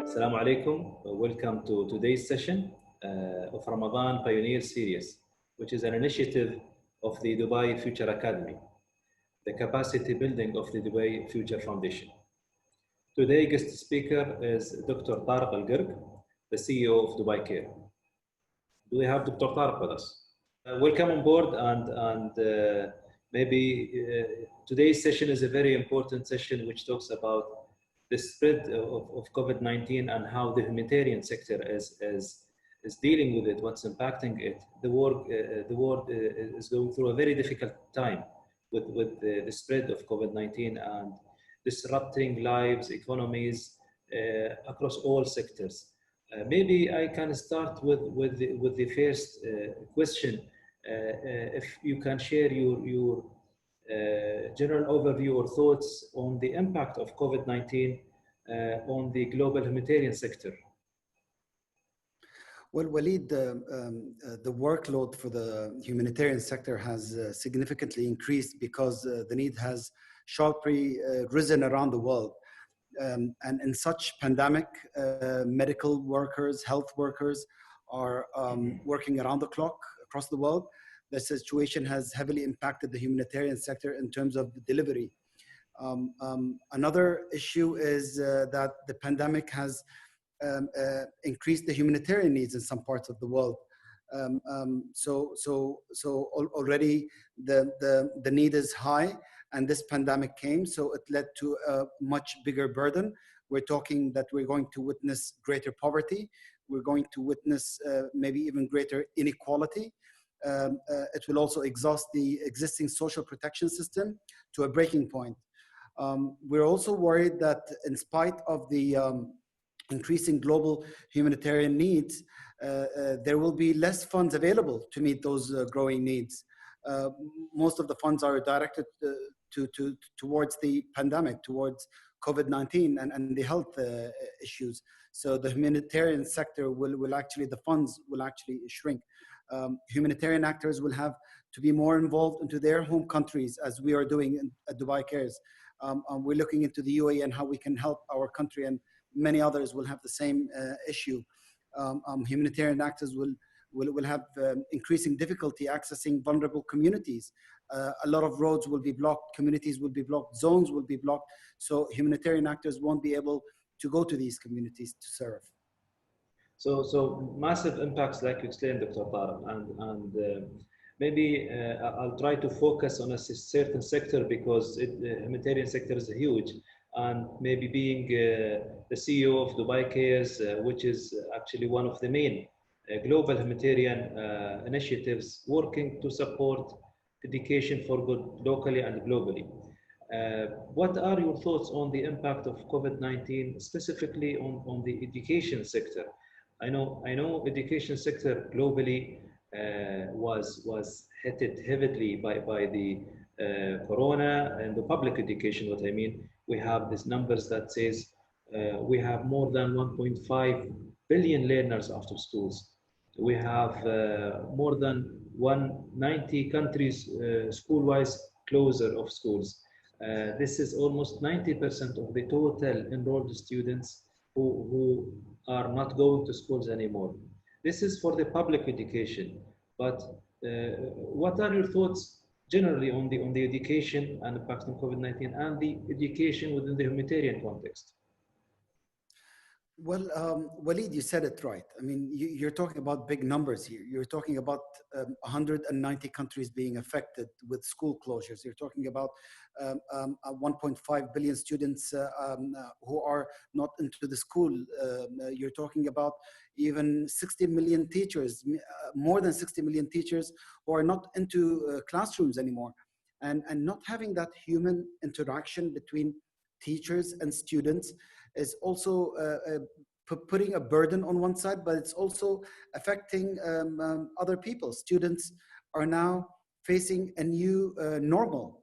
Assalamu alaikum. Welcome to today's session of Ramadan Pioneer Series, which is an initiative of the Dubai Future Academy, the capacity building of the Dubai Future Foundation. Today's guest speaker is Dr. Tariq Al Gurg, the CEO of Dubai Care. Do we have Dr. Tariq with us? Welcome on board, and maybe today's session is a very important session which talks about the spread of COVID-19 and how the humanitarian sector is dealing with it, what's impacting it. The world is going through a very difficult time with the spread of COVID-19 and disrupting lives, economies across all sectors. Maybe I can start with the first question. If you can share your general overview or thoughts on the impact of COVID-19 on the global humanitarian sector. Well, Waleed, the workload for the humanitarian sector has significantly increased because the need has sharply risen around the world. And in such pandemic, medical workers, health workers are working around the clock across the world. The situation has heavily impacted the humanitarian sector in terms of the delivery. Another issue is that the pandemic has increased the humanitarian needs in some parts of the world. So already the need is high, and this pandemic came, so it led to a much bigger burden. We're talking that we're going to witness greater poverty. We're going to witness maybe even greater inequality. It will also exhaust the existing social protection system to a breaking point. We're also worried that in spite of the increasing global humanitarian needs, there will be less funds available to meet those growing needs. Most of the funds are directed towards the pandemic, towards COVID-19 and the health issues. So the humanitarian sector will actually, the funds will actually shrink. Humanitarian actors will have to be more involved into their home countries, as we are doing at Dubai Cares. We're looking into the UAE and how we can help our country, and many others will have the same issue. Humanitarian actors will have increasing difficulty accessing vulnerable communities. A lot of roads will be blocked, communities will be blocked, zones will be blocked. So humanitarian actors won't be able to go to these communities to serve. So massive impacts, like you explained, Dr. Tariq, and maybe I'll try to focus on a certain sector because the humanitarian sector is huge, and maybe being the CEO of Dubai Cares, which is actually one of the main global humanitarian initiatives working to support education for good locally and globally. What are your thoughts on the impact of COVID-19, specifically on the education sector? I know education sector globally was hit heavily by the corona and the public education. What I mean, we have these numbers that says we have more than 1.5 billion learners after schools. We have more than 190 countries school-wise closure of schools. This is almost 90% of the total enrolled students who are not going to schools anymore. This is for the public education, but what are your thoughts generally on the education and impact on COVID-19 and the education within the humanitarian context? Well, Waleed, you said it right. I mean, you're talking about big numbers here. You're talking about 190 countries being affected with school closures. You're talking about 1.5 billion students who are not into the school. You're talking about even 60 million teachers, more than 60 million teachers who are not into classrooms anymore. And not having that human interaction between teachers and students is also putting a burden on one side, but it's also affecting other people. Students are now facing a new normal.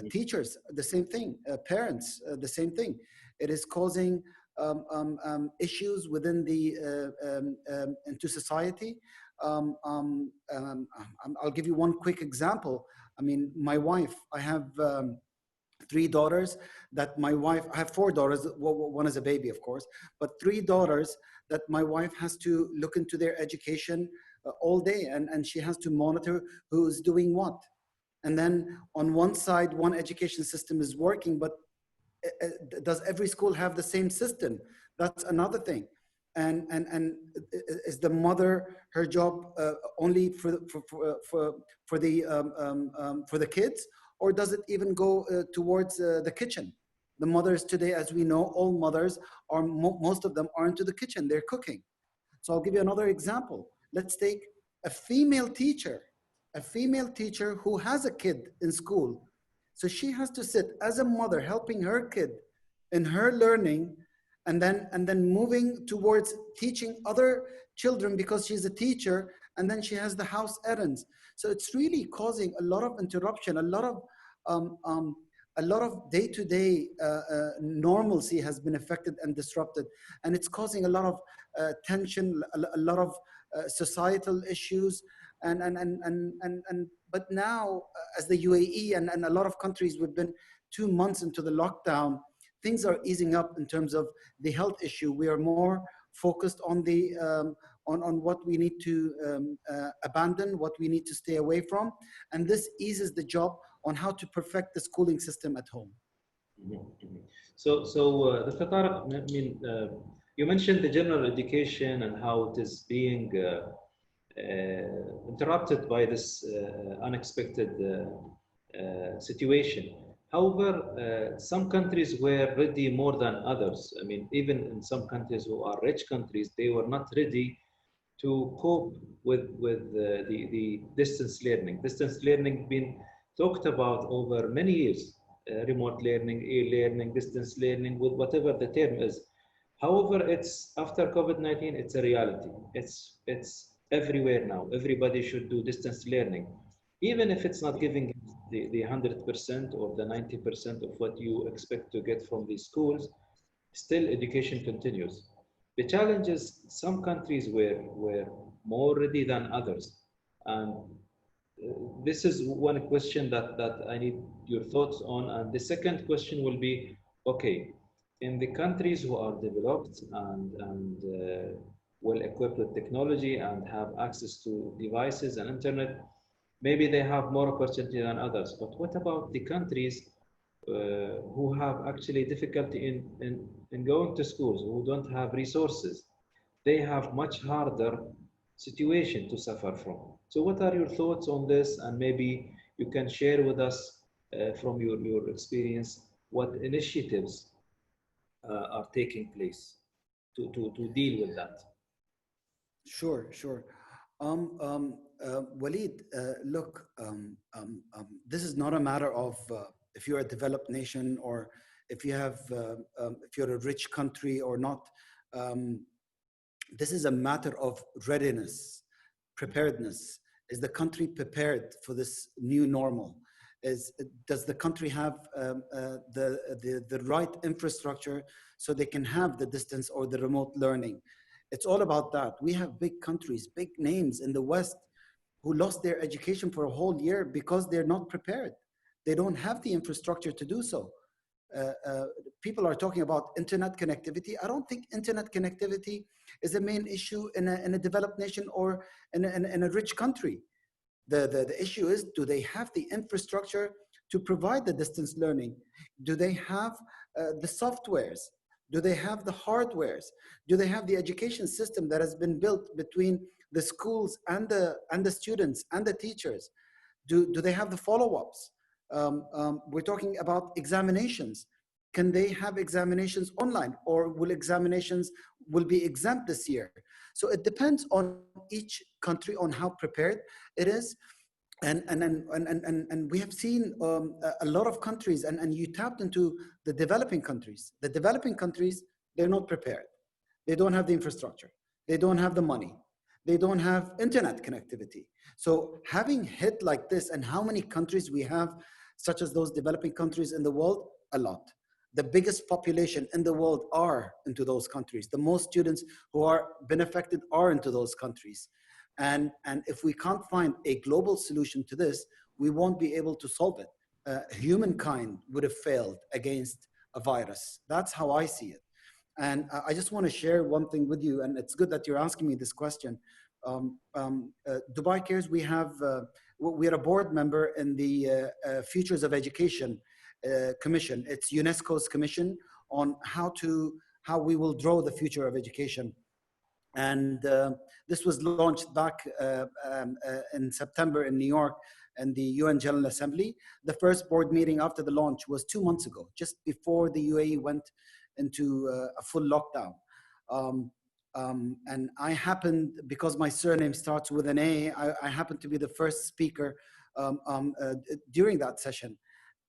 Teachers, the same thing. Parents, the same thing. It is causing issues within into society. I'll give you one quick example. I mean, my wife, I have three daughters that my wife, I have four daughters, one is a baby, of course, but three daughters that my wife has to look into their education all day, and she has to monitor who's doing what. And then on one side, one education system is working, but does every school have the same system? That's another thing. And is the mother, her job only for the kids, or does it even go towards the kitchen? The mothers today, as we know, all mothers are, most of them are into the kitchen, they're cooking. So I'll give you another example. Let's take a female teacher who has a kid in school. So she has to sit as a mother helping her kid in her learning, and then moving towards teaching other children because she's a teacher, and then she has the house errands. So it's really causing a lot of interruption, a lot of day-to-day normalcy has been affected and disrupted, and it's causing a lot of tension, a lot of societal issues, but now as the UAE and a lot of countries, we've been 2 months into the lockdown, things are easing up in terms of the health issue. We are more focused on the on what we need to abandon, what we need to stay away from, and this eases the job on how to perfect the schooling system at home. So, Dr. Tariq, I mean, you mentioned the general education and how it is being interrupted by this unexpected situation. However, some countries were ready more than others. I mean, even in some countries who are rich countries, they were not ready to cope with the distance learning. Distance learning been talked about over many years. Remote learning, e-learning, distance learning, with whatever the term is. However, it's after COVID-19, it's a reality. It's everywhere now. Everybody should do distance learning, even if it's not giving the 100% or the 90% of what you expect to get from these schools. Still, education continues. The challenge is some countries were more ready than others, and this is one question that I need your thoughts on. And the second question will be, okay, in the countries who are developed and well equipped with technology and have access to devices and internet, maybe they have more opportunity than others. But what about the countries who have actually difficulty in going to schools, who don't have resources? They have much harder situation to suffer from. So what are your thoughts on this? And maybe you can share with us from your experience what initiatives are taking place to deal with that. Sure. Waleed, look, this is not a matter of if you're a developed nation or if you have, if you're a rich country or not. This is a matter of readiness, preparedness. Is the country prepared for this new normal? Does the country have the right infrastructure so they can have the distance or the remote learning? It's all about that. We have big countries, big names in the West who lost their education for a whole year because they're not prepared. They don't have the infrastructure to do so. People are talking about internet connectivity. I don't think internet connectivity is a main issue in a developed nation or in a rich country. The issue is, do they have the infrastructure to provide the distance learning? Do they have the softwares? Do they have the hardwares? Do they have the education system that has been built between the schools and the students and the teachers? Do they have the follow-ups? We're talking about examinations. Can they have examinations online, or will examinations be exempt this year? So it depends on each country on how prepared it is. And we have seen a lot of countries, and you tapped into the developing countries. The developing countries, they're not prepared. They don't have the infrastructure. They don't have the money. They don't have internet connectivity. So having hit like this, and how many countries we have, such as those developing countries in the world? A lot. The biggest population in the world are into those countries. The most students who are benefited are into those countries. And if we can't find a global solution to this, we won't be able to solve it. humankind would have failed against a virus. That's how I see it. And I just want to share one thing with you, and it's good that you're asking me this question. Dubai Cares, we are a board member in the Futures of Education Commission. It's UNESCO's commission on how we will draw the future of education. And this was launched back in September in New York and the UN General Assembly. The first board meeting after the launch was 2 months ago, just before the UAE went into a full lockdown. And I happened, because my surname starts with an A, I happened to be the first speaker during that session.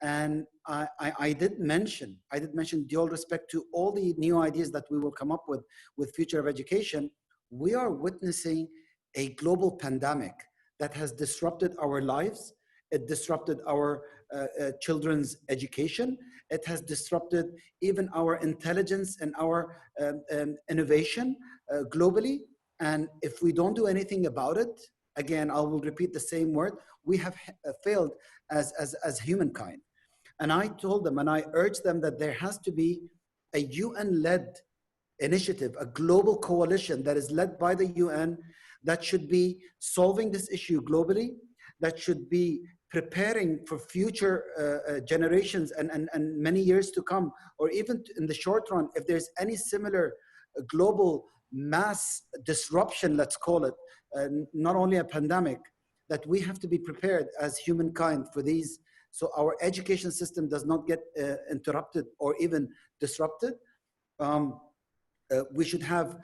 And I did mention, due all respect to all the new ideas that we will come up with Future of Education, we are witnessing a global pandemic that has disrupted our lives. It disrupted our children's education. It has disrupted even our intelligence and our innovation globally. And if we don't do anything about it, again, I will repeat the same word, we have failed as humankind. And I told them and I urged them that there has to be a UN-led initiative, a global coalition that is led by the UN that should be solving this issue globally, that should be preparing for future generations and many years to come, or even in the short run, if there's any similar global mass disruption, let's call it, not only a pandemic, that we have to be prepared as humankind for these, so our education system does not get interrupted or even disrupted. We should have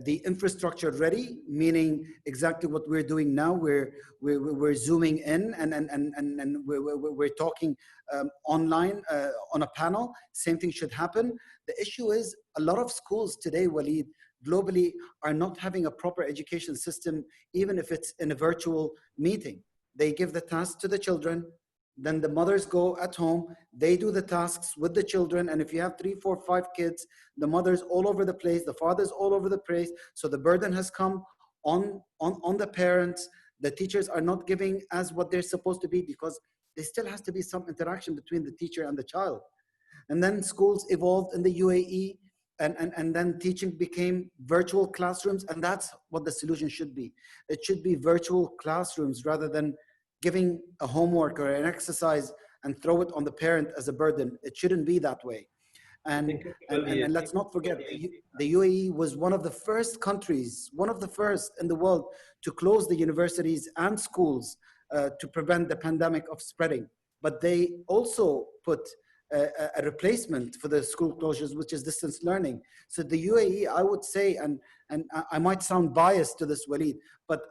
the infrastructure ready, meaning exactly what we're doing now. We're zooming in and we're talking online on a panel. Same thing should happen. The issue is a lot of schools today, Waleed, globally are not having a proper education system, even if it's in a virtual meeting. They give the task to the children, then the mothers go at home, they do the tasks with the children. And if you have 3, 4, 5 kids, the mother's all over the place, the father's all over the place. So the burden has come on the parents. The teachers are not giving as what they're supposed to be, because there still has to be some interaction between the teacher and the child. And then schools evolved in the UAE, and then teaching became virtual classrooms. And that's what the solution should be. It should be virtual classrooms rather than giving a homework or an exercise and throw it on the parent as a burden. It shouldn't be that way. And let's not forget, the UAE was one of the first countries, one of the first in the world to close the universities and schools to prevent the pandemic of spreading. But they also put a replacement for the school closures, which is distance learning. So the UAE, I would say, and I might sound biased to this, Waleed, but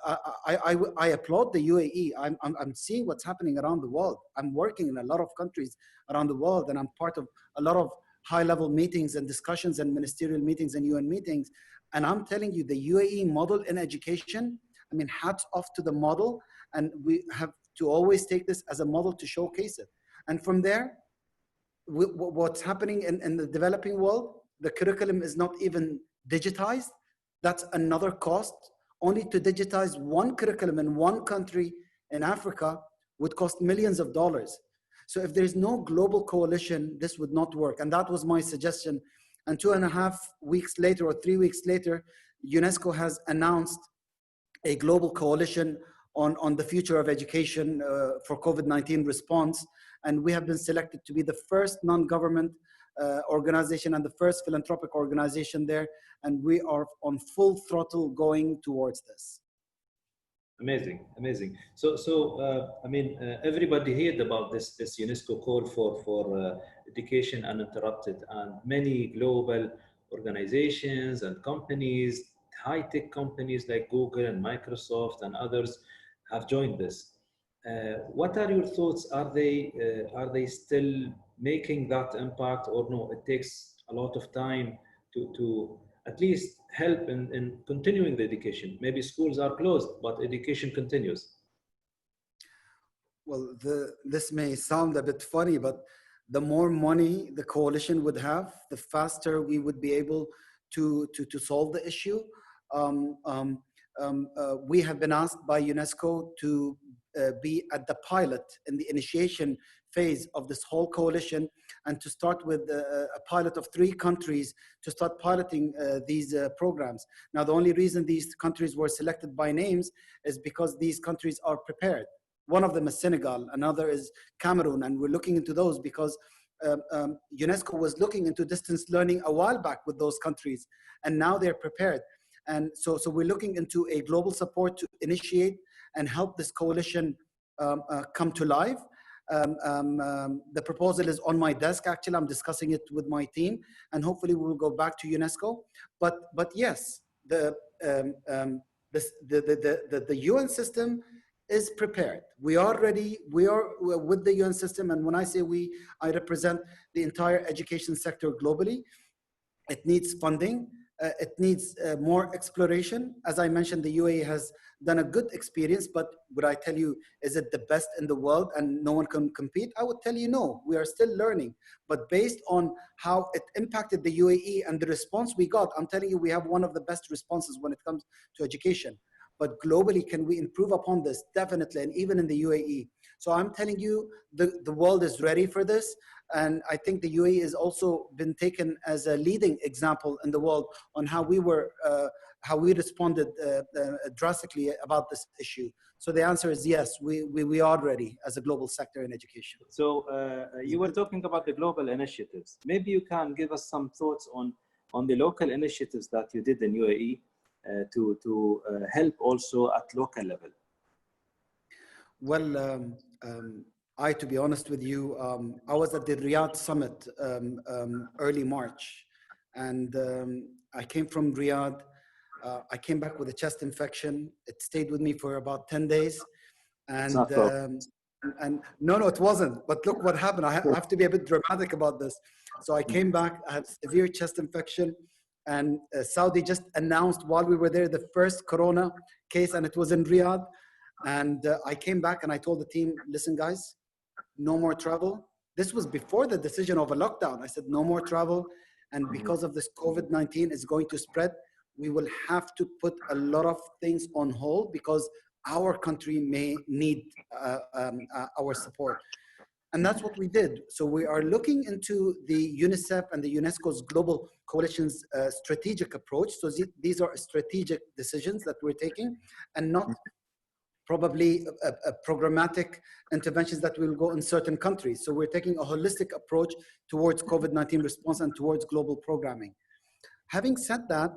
I applaud the UAE. I'm seeing what's happening around the world. I'm working in a lot of countries around the world, and I'm part of a lot of high-level meetings and discussions and ministerial meetings and UN meetings. And I'm telling you, the UAE model in education, I mean, hats off to the model, and we have to always take this as a model to showcase it. And from there, what's happening in the developing world, the curriculum is not even digitized. That's another cost. Only to digitize one curriculum in one country in Africa would cost millions of dollars. So if there's no global coalition, this would not work. And that was my suggestion. And 2.5 weeks later or 3 weeks later, UNESCO has announced a global coalition on the future of education for COVID-19 response. And we have been selected to be the first non-government organization and the first philanthropic organization there. And we are on full throttle going towards this. Amazing, amazing. So I mean, everybody heard about this UNESCO call for education uninterrupted, and many global organizations and companies, high-tech companies like Google and Microsoft and others, have joined this. What are your thoughts? Are they still making that impact, or no? It takes a lot of time to at least help in continuing the education. Maybe schools are closed, but education continues. Well, this may sound a bit funny, but the more money the coalition would have, the faster we would be able to solve the issue. We have been asked by UNESCO to be at the pilot in the initiation phase of this whole coalition, and to start with a pilot of 3 countries to start piloting these programs. Now, the only reason these countries were selected by names is because these countries are prepared. One of them is Senegal, another is Cameroon, and we're looking into those because UNESCO was looking into distance learning a while back with those countries, and now they're prepared. And so we're looking into a global support to initiate and help this coalition come to life. The proposal is on my desk. Actually, I'm discussing it with my team, and hopefully we'll go back to UNESCO. But yes, the UN system is prepared. We are ready. We're with the UN system, and when I say we, I represent the entire education sector globally. It needs funding. It needs more exploration. As I mentioned, the UAE has done a good experience, but would I tell you, is it the best in the world and no one can compete? I would tell you no, we are still learning. But based on how it impacted the UAE and the response we got, I'm telling you, we have one of the best responses when it comes to education. But globally, can we improve upon this? Definitely, and even in the UAE. So I'm telling you, the world is ready for this. And I think the UAE has also been taken as a leading example in the world on how we responded drastically about this issue. So the answer is yes, we are ready as a global sector in education. So you were talking about the global initiatives. Maybe you can give us some thoughts on the local initiatives that you did in UAE to help also at local level. Well, to be honest with you, I was at the Riyadh summit early March, and I came from Riyadh. I came back with a chest infection. It stayed with me for about 10 days. And no, it wasn't. But look what happened. I have to be a bit dramatic about this. So I came back, I had severe chest infection, and Saudi just announced while we were there the first corona case, and it was in Riyadh. And I came back and I told the team, listen, guys, no more travel. This was before the decision of a lockdown. I said, no more travel. And because of this COVID-19 is going to spread, we will have to put a lot of things on hold because our country may need our support. And that's what we did. So we are looking into the UNICEF and the UNESCO's Global Coalition's strategic approach. So these are strategic decisions that we're taking and not probably a programmatic interventions that will go in certain countries. So we're taking a holistic approach towards COVID-19 response and towards global programming. Having said that,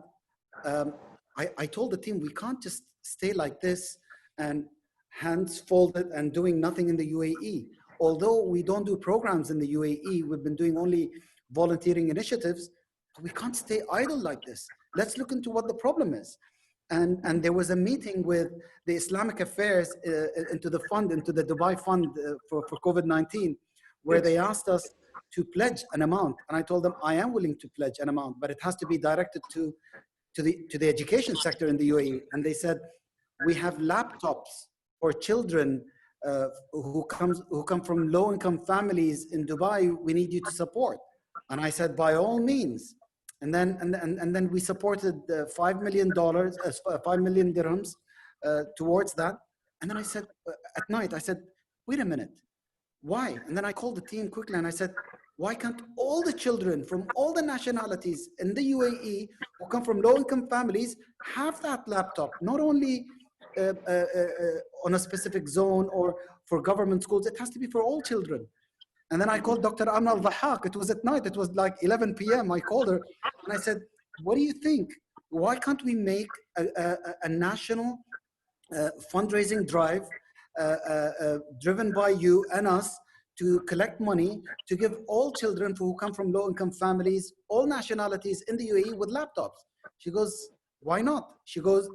I told the team, we can't just stay like this and hands folded and doing nothing in the UAE. Although we don't do programs in the UAE, we've been doing only volunteering initiatives, but we can't stay idle like this. Let's look into what the problem is. And there was a meeting with the Islamic Affairs into the Dubai Fund for COVID-19, where they asked us to pledge an amount. And I told them, I am willing to pledge an amount, but it has to be directed to the education sector in the UAE. And they said, we have laptops for children who come from low-income families in Dubai. We need you to support. And I said, by all means. And then we supported $5 million, 5 million dirhams towards that. And then I said, at night, I said, wait a minute, why? And then I called the team quickly and I said, why can't all the children from all the nationalities in the UAE who come from low-income families have that laptop? Not only on a specific zone or for government schools, it has to be for all children. And then I called Dr. Amna al-Dhahak. It was at night. It was like 11 p.m. I called her and I said, what do you think? Why can't we make a national fundraising drive driven by you and us to collect money to give all children who come from low-income families, all nationalities in the UAE with laptops? She goes, why not? She goes,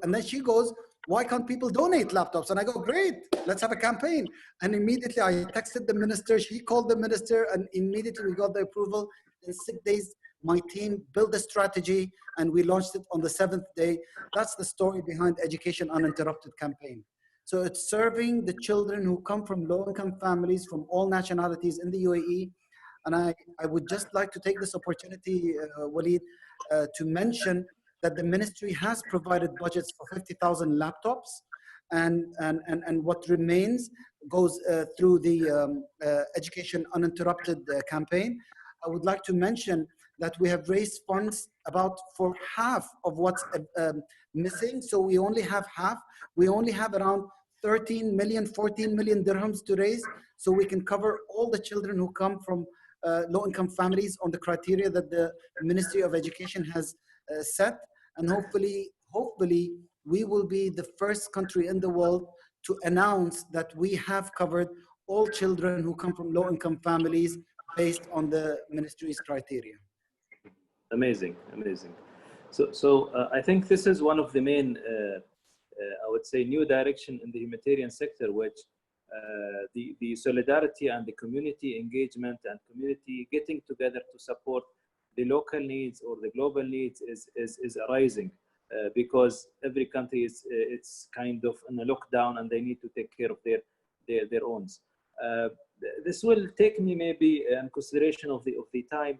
why can't people donate laptops? And I go, great, let's have a campaign. And immediately I texted the minister, she called the minister, and immediately we got the approval. In 6 days, my team built the strategy and we launched it on the 7th day. That's the story behind Education Uninterrupted campaign. So it's serving the children who come from low-income families from all nationalities in the UAE. And I would just like to take this opportunity, Waleed, to mention that the ministry has provided budgets for 50,000 laptops. and what remains goes through the Education Uninterrupted campaign. I would like to mention that we have raised funds about for half of what's missing. So we only have half. We only have around 13 million, 14 million dirhams to raise, so we can cover all the children who come from low-income families on the criteria that the Ministry of Education has set. And hopefully, we will be the first country in the world to announce that we have covered all children who come from low-income families based on the ministry's criteria. Amazing, amazing. So I think this is one of the main, I would say, new direction in the humanitarian sector, which the solidarity and the community engagement and community getting together to support the local needs or the global needs is arising because every country it's kind of in a lockdown and they need to take care of their own. This will take me maybe in consideration of the time.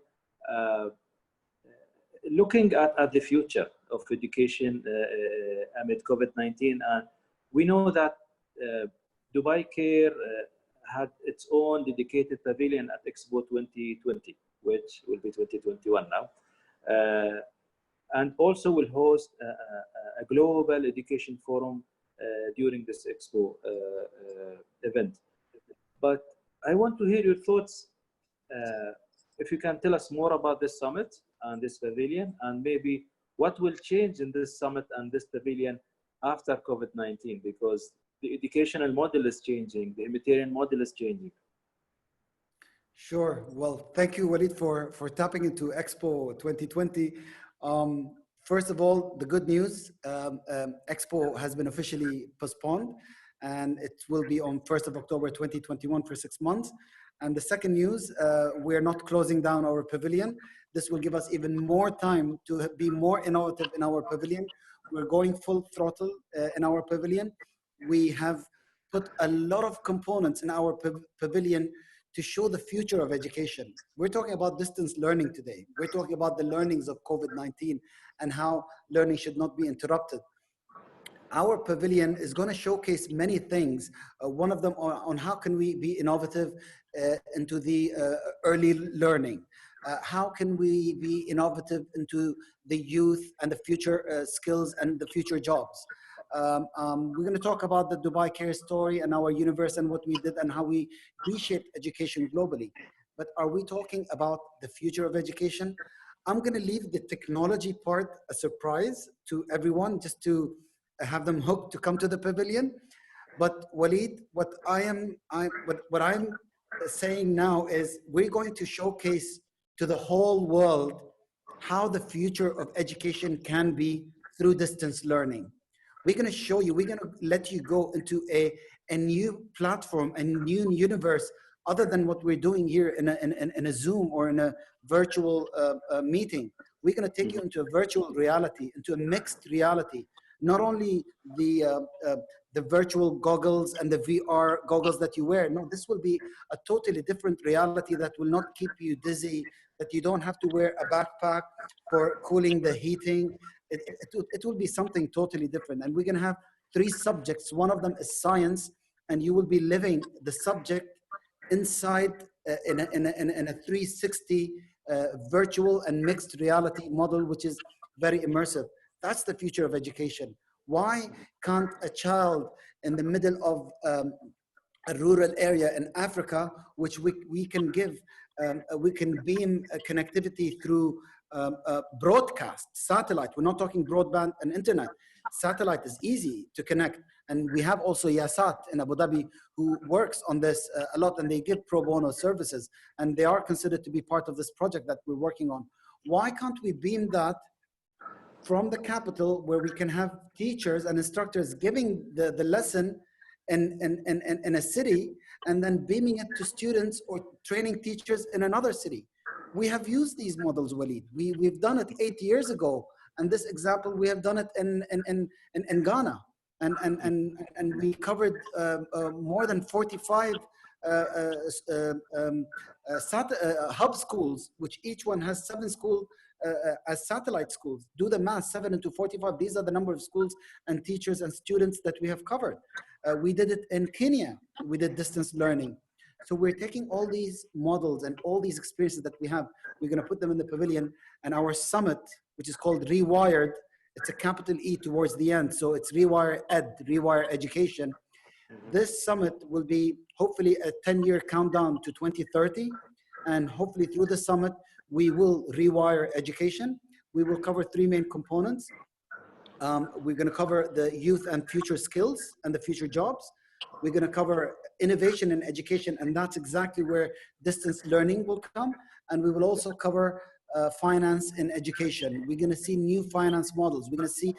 Looking at the future of education amid COVID-19, and we know that Dubai Care had its own dedicated pavilion at Expo 2020, which will be 2021 now, and also will host a global education forum during this Expo event. But I want to hear your thoughts. If you can tell us more about this summit and this pavilion, and maybe what will change in this summit and this pavilion after COVID-19, because the educational model is changing, the humanitarian model is changing. Sure. Well, thank you, Waleed, for tapping into Expo 2020. First of all, the good news, Expo has been officially postponed, and it will be on 1st of October 2021 for 6 months. And the second news, we are not closing down our pavilion. This will give us even more time to be more innovative in our pavilion. We're going full throttle in our pavilion. We have put a lot of components in our pavilion to show the future of education. We're talking about distance learning today. We're talking about the learnings of COVID-19 and how learning should not be interrupted. Our pavilion is going to showcase many things. One of them on how can we be innovative into the early learning. How can we be innovative into the youth and the future skills and the future jobs. We're going to talk about the Dubai Care story and our universe and what we did and how we reshaped education globally. But are we talking about the future of education? I'm going to leave the technology part a surprise to everyone, just to have them hooked to come to the pavilion. But Waleed, what I'm saying now is we're going to showcase to the whole world how the future of education can be through distance learning. We're going to show you, we're going to let you go into a new platform, a new universe, other than what we're doing here in a Zoom or in a virtual meeting. We're going to take you into a virtual reality, into a mixed reality. Not only the virtual goggles and the VR goggles that you wear. No, this will be a totally different reality that will not keep you dizzy, that you don't have to wear a backpack for cooling the heating. It will be something totally different. And we're going to have 3 subjects. One of them is science, and you will be living the subject inside in a 360 virtual and mixed reality model, which is very immersive. That's the future of education. Why can't a child in the middle of a rural area in Africa, which we can give, we can beam connectivity through broadcast, satellite. We're not talking broadband and internet. Satellite is easy to connect. And we have also Yasat in Abu Dhabi who works on this a lot, and they give pro bono services. And they are considered to be part of this project that we're working on. Why can't we beam that from the capital, where we can have teachers and instructors giving the lesson in a city, and then beaming it to students or training teachers in another city? We have used these models, Waleed. We've done it 8 years ago. And this example, we have done it in Ghana. And we covered more than 45 hub schools, which each one has 7 school as satellite schools. Do the math, 7 into 45. These are the number of schools and teachers and students that we have covered. We did it in Kenya. We did distance learning. So we're taking all these models and all these experiences that we have, we're going to put them in the pavilion, and our summit, which is called Rewired, it's a capital E towards the end. So it's Rewire Ed, Rewire Education. This summit will be hopefully a 10-year countdown to 2030. And hopefully through the summit, we will rewire education. We will cover 3 main components. We're going to cover the youth and future skills and the future jobs. We're going to cover innovation in education, and that's exactly where distance learning will come. And we will also cover finance in education. We're going to see new finance models. We're going to see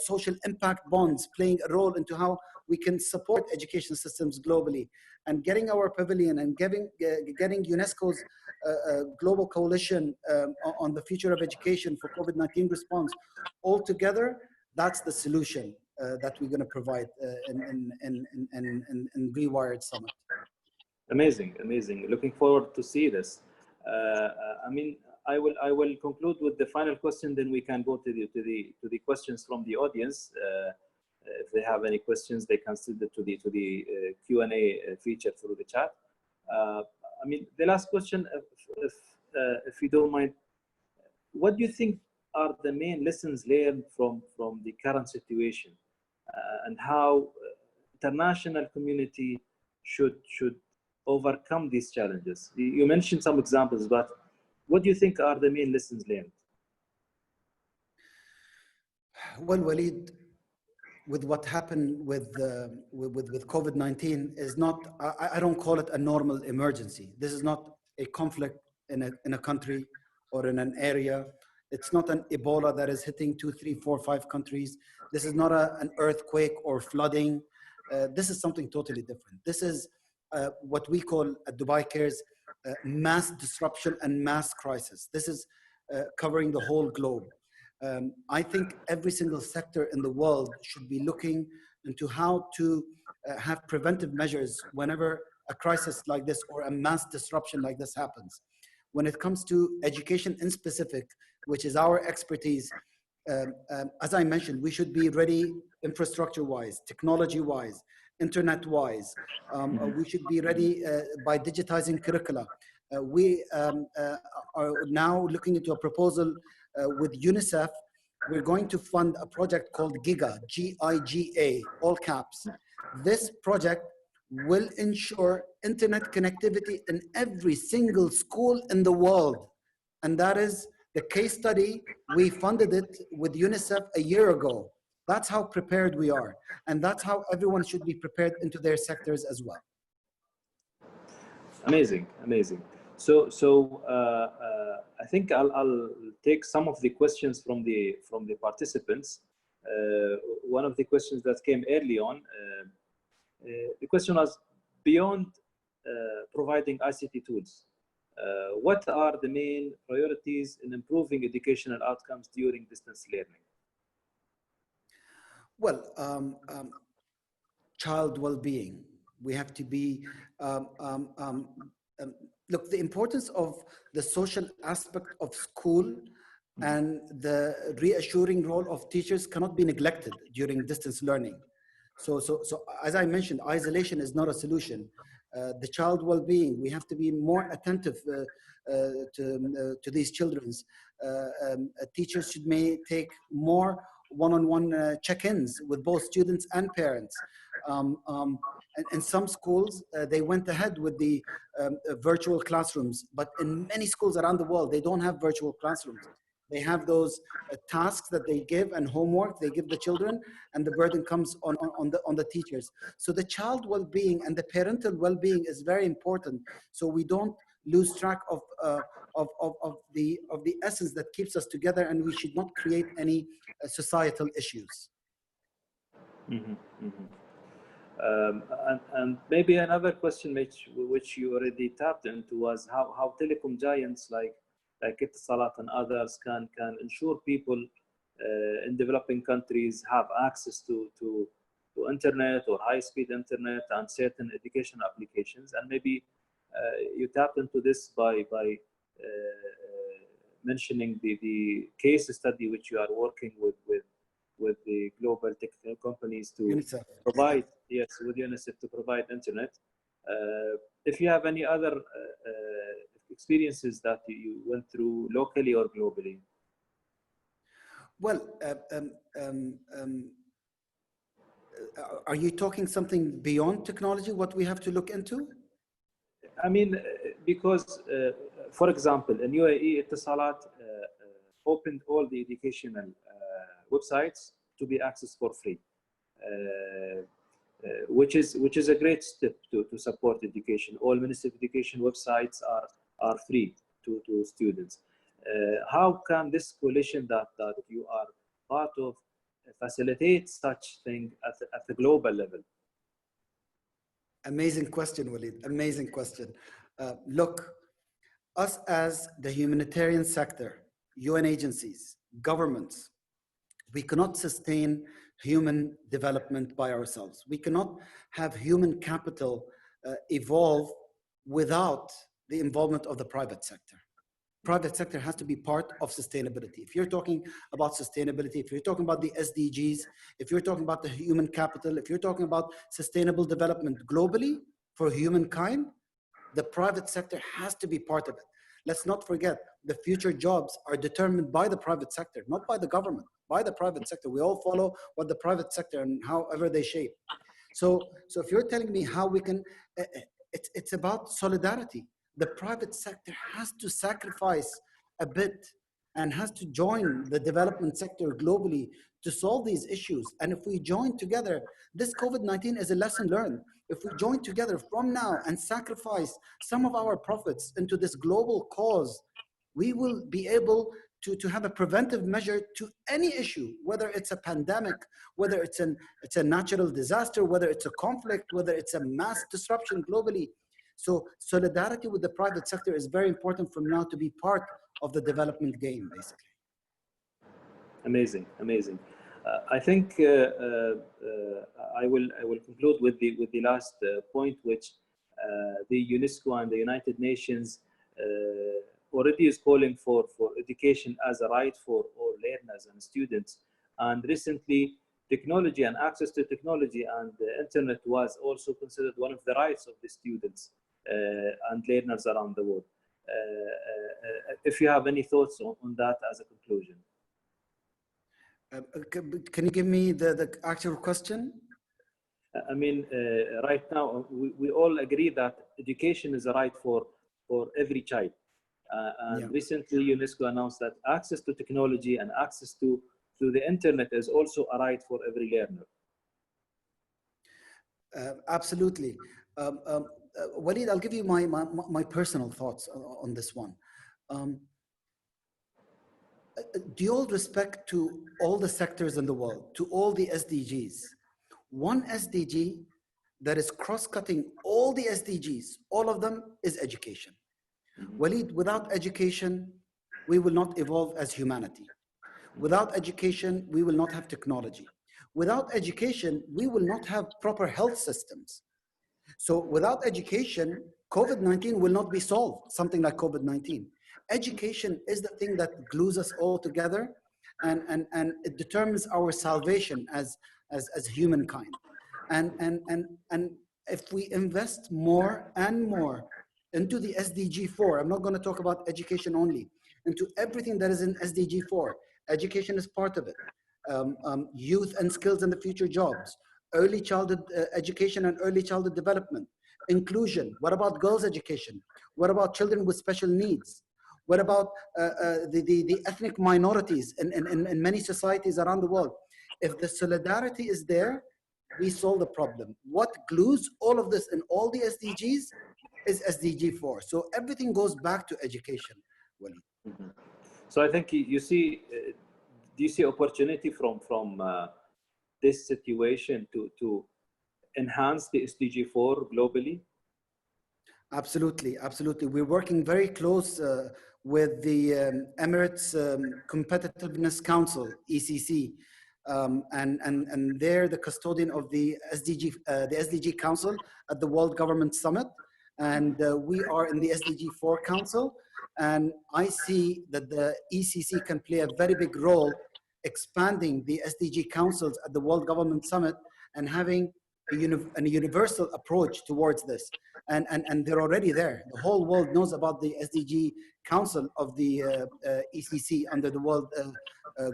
social impact bonds playing a role into how we can support education systems globally. And getting our pavilion and getting UNESCO's global coalition on the future of education for COVID-19 response all together, that's the solution that we're going to provide in Rewired Summit. Amazing, amazing. Looking forward to see this. I mean, I will conclude with the final question, then we can go to the questions from the audience. If they have any questions, they can send it to the Q&A feature through the chat. I mean, the last question, if you don't mind, what do you think are the main lessons learned from the current situation, and how international community should overcome these challenges? You mentioned some examples, but what do you think are the main lessons learned? Well, Waleed, with what happened with COVID-19 is not, I don't call it a normal emergency. This is not a conflict in a country or in an area. It's not an Ebola that is hitting 2, 3, 4, 5 countries. This is not an earthquake or flooding. This is something totally different. This is what we call at Dubai Cares mass disruption and mass crisis. This is covering the whole globe. I think every single sector in the world should be looking into how to have preventive measures whenever a crisis like this or a mass disruption like this happens. When it comes to education in specific, which is our expertise, as I mentioned, we should be ready infrastructure-wise, technology-wise, internet-wise. We should be ready by digitizing curricula. We are now looking into a proposal with UNICEF. We're going to fund a project called GIGA, G-I-G-A, all caps. This project will ensure internet connectivity in every single school in the world. And that is the case study. We funded it with UNICEF a year ago. That's how prepared we are. And that's how everyone should be prepared into their sectors as well. Amazing, amazing. So I think I'll take some of the questions from the participants. One of the questions that came early on, the question was, beyond providing ICT tools, what are the main priorities in improving educational outcomes during distance learning? Well, child well-being. We have to be, look, the importance of the social aspect of school and the reassuring role of teachers cannot be neglected during distance learning. So as I mentioned, isolation is not a solution. The child well-being, we have to be more attentive to these children's. Teachers may take more one-on-one check-ins with both students and parents. In some schools, they went ahead with the virtual classrooms, but in many schools around the world, they don't have virtual classrooms. They have those tasks that they give and homework they give the children, and the burden comes on the teachers. So the child well-being and the parental well-being is very important, so we don't lose track of the essence that keeps us together, and we should not create any societal issues. Mm-hmm, mm-hmm. And maybe another question which you already tapped into was how telecom giants like Etisalat and others can ensure people in developing countries have access to internet or high-speed internet and certain education applications. And maybe you tapped into this by mentioning the case study which you are working with the global tech companies to UNICEF. provide, yes, with UNICEF to provide internet. If you have any other experiences that you went through locally or globally. Well, are you talking something beyond technology, what we have to look into? I mean, because, for example, in UAE, Etisalat opened all the educational websites to be accessed for free, which is a great step to support education. All Ministry of Education websites are free to students. How can this coalition that you are part of facilitate such thing at the global level? Amazing question, Waleed. Amazing question. Look, us as the humanitarian sector, UN agencies, governments, we cannot sustain human development by ourselves. We cannot have human capital evolve without the involvement of the private sector. Private sector has to be part of sustainability. If you're talking about sustainability, if you're talking about the SDGs, if you're talking about the human capital, if you're talking about sustainable development globally for humankind, the private sector has to be part of it. Let's not forget, the future jobs are determined by the private sector, not by the government, by the private sector. We all follow what the private sector and however they shape. So if you're telling me how we can, it's about solidarity. The private sector has to sacrifice a bit and has to join the development sector globally to solve these issues. And if we join together, this COVID-19 is a lesson learned. If we join together from now and sacrifice some of our profits into this global cause, we will be able to have a preventive measure to any issue, whether it's a pandemic, whether it's a natural disaster, whether it's a conflict, whether it's a mass disruption globally. So solidarity with the private sector is very important from now to be part of the development game, basically. Amazing, amazing. I think I will conclude with the last point, which the UNESCO and the United Nations already is calling for education as a right for all learners and students. And recently, technology and access to technology and the internet was also considered one of the rights of the students and learners around the world. If you have any thoughts on that as a conclusion. Can you give me the actual question? I mean, right now, we all agree that education is a right for every child. And recently, UNESCO announced that access to technology and access to the internet is also a right for every learner. Absolutely. Waleed, I'll give you my personal thoughts on this one. Due all respect to all the sectors in the world, to all the SDGs, one SDG that is cross-cutting all the SDGs, all of them, is education. Waleed, without education, we will not evolve as humanity. Without education, we will not have technology. Without education, we will not have proper health systems. So without education, COVID-19 will not be solved, something like COVID-19. Education is the thing that glues us all together, and it determines our salvation as humankind. And if we invest more and more into the SDG 4, I'm not going to talk about education only, into everything that is in SDG 4, education is part of it. Youth and skills and the future jobs, early childhood education and early childhood development, inclusion. What about girls' education? What about children with special needs? What about the ethnic minorities in many societies around the world? If the solidarity is there, we solve the problem. What glues all of this in all the SDGs is SDG 4. So everything goes back to education, Waleed. Mm-hmm. So I think you see, do you see opportunity from this situation to enhance the SDG 4 globally? Absolutely, absolutely. We're working very close with the Emirates Competitiveness Council, ECC, and they're the custodian of the SDG Council at the World Government Summit, and we are in the SDG 4 Council, And I see that the ECC can play a very big role expanding the SDG councils at the World Government Summit and having a universal approach towards this. And they're already there. The whole world knows about the SDG Council of the ECC under the World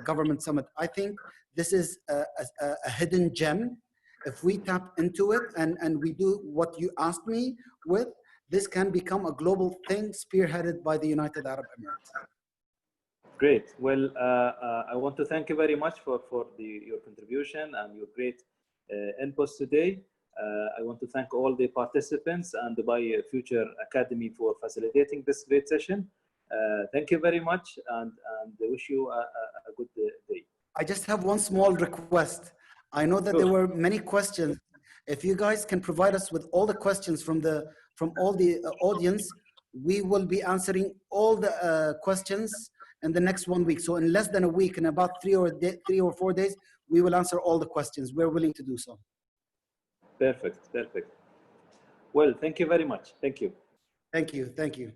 Government Summit. I think this is a hidden gem. If we tap into it and we do what you asked me with, this can become a global thing spearheaded by the United Arab Emirates. Great. Well, I want to thank you very much for your contribution and your great inputs today. I want to thank all the participants and the Dubai Future Academy for facilitating this great session. Thank you very much, and I wish you a good day. I just have one small request. I know that there were many questions. If you guys can provide us with all the questions from all the audience, we will be answering all the questions in the next 1 week. So in less than a week, in about 3 or 4 days, we will answer all the questions. We're willing to do so. Perfect, perfect. Well, thank you very much. Thank you. Thank you, thank you.